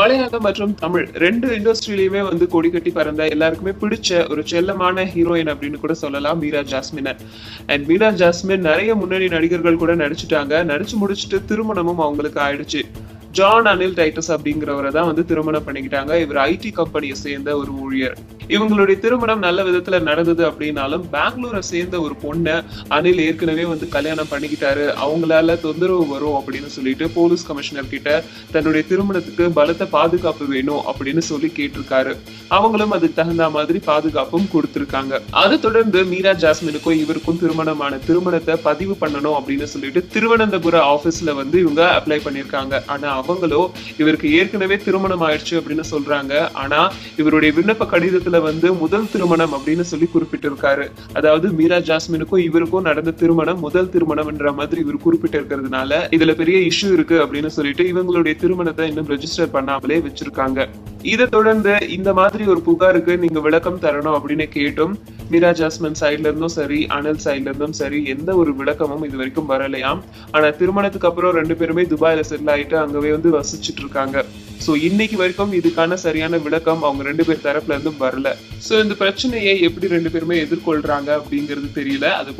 மலையாளம் மற்றும் தமிழ் 2 இண்டஸ்ட்ரியிலயுமே வந்து கொடி கட்டி பறந்த எல்லாருக்குமே பிடிச்ச ஒரு செல்லமான ஹீரோயின் அப்படின்னு கூட சொல்லலாம் Meera jasmine. And Meera jasmine நிறைய முன்னணி நடிகர்கள் கூட நடிச்சுட்டாங்க. நடிச்சு முடிச்சுட்டு திருமணமும் அவங்களுக்கு ஆயிடுச்சு. ஜான் அனில் டைட்டஸ் அப்படிங்கிறவரை தான் வந்து திருமணம் பண்ணிக்கிட்டாங்க. இவர் ஐடி கம்பெனியை சேர்ந்த ஒரு ஊழியர். இவங்களுடைய திருமணம் நல்ல விதத்துல நடந்தது அப்படின்னாலும் பெங்களூரை சேர்ந்த ஒரு பொண்ணை அனில் ஏற்கனவே வந்து கல்யாணம் பண்ணிக்கிட்டாரு, அவங்களால தொந்தரவு வரும் அப்படின்னு சொல்லிட்டு போலீஸ் கமிஷனர் கிட்ட தன்னுடைய திருமணத்துக்கு பலத்த பாதுகாப்பு வேணும் அப்படின்னு சொல்லி கேட்டிருக்காரு. அவங்களும் அதுக்கு தகுந்த மாதிரி பாதுகாப்பும் கொடுத்திருக்காங்க. அதை தொடர்ந்து மீரா ஜாஸ்மினுக்கும் இவருக்கும் திருமணத்தை பதிவு பண்ணணும் அப்படின்னு சொல்லிட்டு திருவனந்தபுரம் ஆபீஸ்ல வந்து இவங்க அப்ளை பண்ணிருக்காங்க. ஆனா அவங்களோ இவருக்கு ஏற்கனவே திருமணம் ஆயிடுச்சு அப்படின்னு சொல்றாங்க. ஆனா இவருடைய விண்ணப்ப கடிதத்துல வந்து முதல் திருமணம் அப்படின்னு சொல்லி குறிப்பிட்டிருக்காரு. அதாவது மீரா ஜாஸ்மினுக்கும் இவருக்கும் நடந்த திருமணம் முதல் திருமணம்ன்ற மாதிரி இவர் குறிப்பிட்டிருக்கிறதுனால இதுல பெரிய இஷ்யூ இருக்கு அப்படின்னு சொல்லிட்டு இவங்களுடைய திருமணத்தை இன்னும் ரெஜிஸ்டர் பண்ணாமலே வச்சிருக்காங்க. இதை தொடர்ந்து இந்த மாதிரி ஒரு புகாருக்கு நீங்க விளக்கம் தரணும் அப்படின்னு கேட்டும் மீரா ஜாஸ்மின் சைட்ல இருந்தும் சரி, அனில் சைட்ல இருந்தும் சரி எந்த ஒரு விளக்கமும் இது வரைக்கும் வரலையாம். ஆனா திருமணத்துக்கு அப்புறம் 2 பேருமே துபாயில செட்டில் ஆயிட்டு அங்கவே வந்து வசிச்சுட்டு இருக்காங்க. சோ இன்னைக்கு வரைக்கும் இதுக்கான சரியான விளக்கம் அவங்க 2 பேர் தரப்புல இருந்தும் வரல. சோ இந்த பிரச்சனையை எப்படி 2 பேருமே எதிர்கொள்றாங்க அப்படிங்கிறது தெரியல. அது